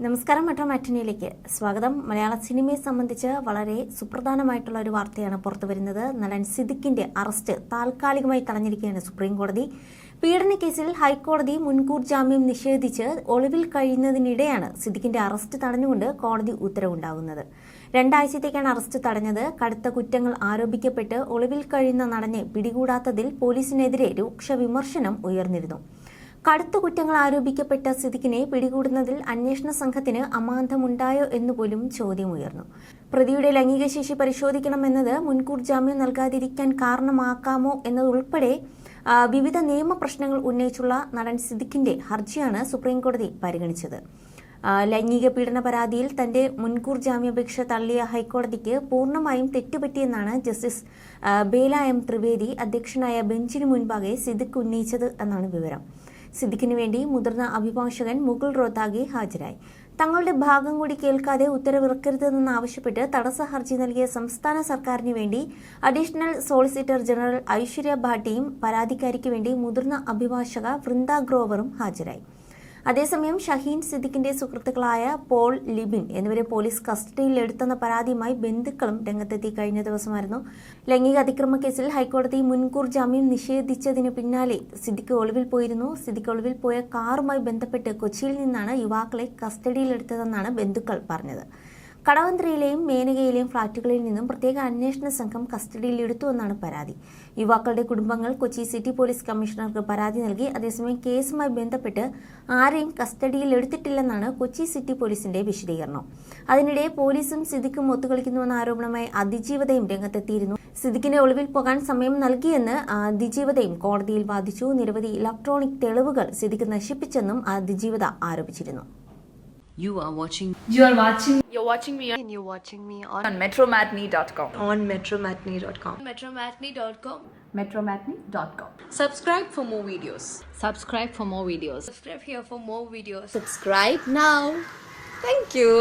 നമസ്കാരം. മെട്രോ മാറ്റിനിയിലേക്ക് സ്വാഗതം. മലയാള സിനിമയെ സംബന്ധിച്ച് വളരെ സുപ്രധാനമായിട്ടുള്ള ഒരു വാർത്തയാണ് പുറത്തു വരുന്നത്. നടൻ സിദ്ദിഖിന്റെ അറസ്റ്റ് താൽക്കാലികമായി തടഞ്ഞിരിക്കുകയാണ് സുപ്രീം കോടതി. പീഡനക്കേസിൽ ഹൈക്കോടതി മുൻകൂർ ജാമ്യം നിഷേധിച്ച് ഒളിവിൽ കഴിയുന്നതിനിടെയാണ് സിദ്ദിഖിന്റെ അറസ്റ്റ് തടഞ്ഞുകൊണ്ട് കോടതി ഉത്തരവുണ്ടാകുന്നത്. 2 ആഴ്ചത്തേക്കാണ് അറസ്റ്റ് തടഞ്ഞത്. കടുത്ത കുറ്റങ്ങൾ ആരോപിക്കപ്പെട്ട് ഒളിവിൽ കഴിയുന്ന നടനെ പിടികൂടാത്തതിൽ പോലീസിനെതിരെ രൂക്ഷ വിമർശനം ഉയർന്നിരുന്നു. കടുത്ത കുറ്റങ്ങൾ ആരോപിക്കപ്പെട്ട സിദ്ദിഖിനെ പിടികൂടുന്നതിൽ അന്വേഷണ സംഘത്തിന് അമാന്തമുണ്ടായോ എന്നുപോലും ചോദ്യമുയർന്നു. പ്രതിയുടെ ലൈംഗിക ശേഷി പരിശോധിക്കണമെന്നത് മുൻകൂർ ജാമ്യം നൽകാതിരിക്കാൻ കാരണമാക്കാമോ എന്നതുൾപ്പെടെ വിവിധ നിയമപ്രശ്നങ്ങൾ ഉന്നയിച്ചുള്ള നടൻ സിദ്ദിഖിന്റെ ഹർജിയാണ് സുപ്രീംകോടതി പരിഗണിച്ചത്. ലൈംഗിക പീഡന പരാതിയിൽ തന്റെ മുൻകൂർ ജാമ്യാപേക്ഷ തള്ളിയ ഹൈക്കോടതിക്ക് പൂർണ്ണമായും തെറ്റുപറ്റിയെന്നാണ് ജസ്റ്റിസ് ബേല എം ത്രിവേദി അധ്യക്ഷനായ ബെഞ്ചിന് മുൻപാകെ സിദ്ദിഖ് ഉന്നയിച്ചത് എന്നാണ് വിവരം. സിദ്ദിഖിന് വേണ്ടി മുതിർന്ന അഭിഭാഷകൻ മുകുൾ റോത്താഗി ഹാജരായി. തങ്ങളുടെ ഭാഗം കൂടി കേൾക്കാതെ ഉത്തരവിറക്കരുതെന്നാവശ്യപ്പെട്ട് തടസ്സ ഹർജി നൽകിയ സംസ്ഥാന സർക്കാരിന് വേണ്ടി അഡീഷണൽ സോളിസിറ്റർ ജനറൽ ഐശ്വര്യ ഭാട്ടിയും പരാതിക്കാരിക്ക് വേണ്ടി മുതിർന്ന അഭിഭാഷക വൃന്ദ ഗ്രോവറും ഹാജരായി. അതേസമയം ഷഹീൻ സിദ്ദിഖിന്റെ സുഹൃത്തുക്കളായ പോൾ ലിബിൻ എന്നിവരെ പോലീസ് കസ്റ്റഡിയിലെടുത്തെന്ന പരാതിയുമായി ബന്ധുക്കളും രംഗത്തെത്തി. കഴിഞ്ഞ ദിവസമായിരുന്നു ലൈംഗിക അതിക്രമ കേസിൽ ഹൈക്കോടതി മുൻകൂർ ജാമ്യം നിഷേധിച്ചതിന് പിന്നാലെ സിദ്ദിഖ് ഒളിവിൽ പോയിരുന്നു. സിദ്ദിഖ് ഒളിവിൽ പോയ കാറുമായി ബന്ധപ്പെട്ട് കൊച്ചിയിൽ നിന്നാണ് യുവാക്കളെ കസ്റ്റഡിയിലെടുത്തതെന്നാണ് ബന്ധുക്കൾ പറഞ്ഞത്. കടവന്ത്രയിലെയും മേനകയിലെയും ഫ്ളാറ്റുകളിൽ നിന്നും പ്രത്യേക അന്വേഷണ സംഘം കസ്റ്റഡിയിലെടുത്തുവെന്നാണ് പരാതി. യുവാക്കളുടെ കുടുംബങ്ങൾ കൊച്ചി സിറ്റി പോലീസ് കമ്മീഷണർക്ക് പരാതി നൽകി. അതേസമയം കേസുമായി ബന്ധപ്പെട്ട് ആരെയും കസ്റ്റഡിയിലെടുത്തിട്ടില്ലെന്നാണ് കൊച്ചി സിറ്റി പോലീസിന്റെ വിശദീകരണം. അതിനിടെ പോലീസും സിദ്ദിഖും ഒത്തുകളിക്കുന്നുവെന്ന ആരോപണമായി അതിജീവതയും രംഗത്തെത്തിയിരുന്നു. സിദ്ദിഖിന് ഒളിവിൽ പോകാൻ സമയം നൽകിയെന്ന് അതിജീവതയും കോടതിയിൽ വാദിച്ചു. നിരവധി ഇലക്ട്രോണിക് തെളിവുകൾ സിദ്ദിഖ് നശിപ്പിച്ചെന്നും അതിജീവത ആരോപിച്ചിരുന്നു. You're watching me and you're watching me on metromatney.com. on metromatney.com. Metromatney.com. metromatney.com. Subscribe for more videos. Subscribe for more videos. Subscribe here for more videos. Subscribe now. Thank you.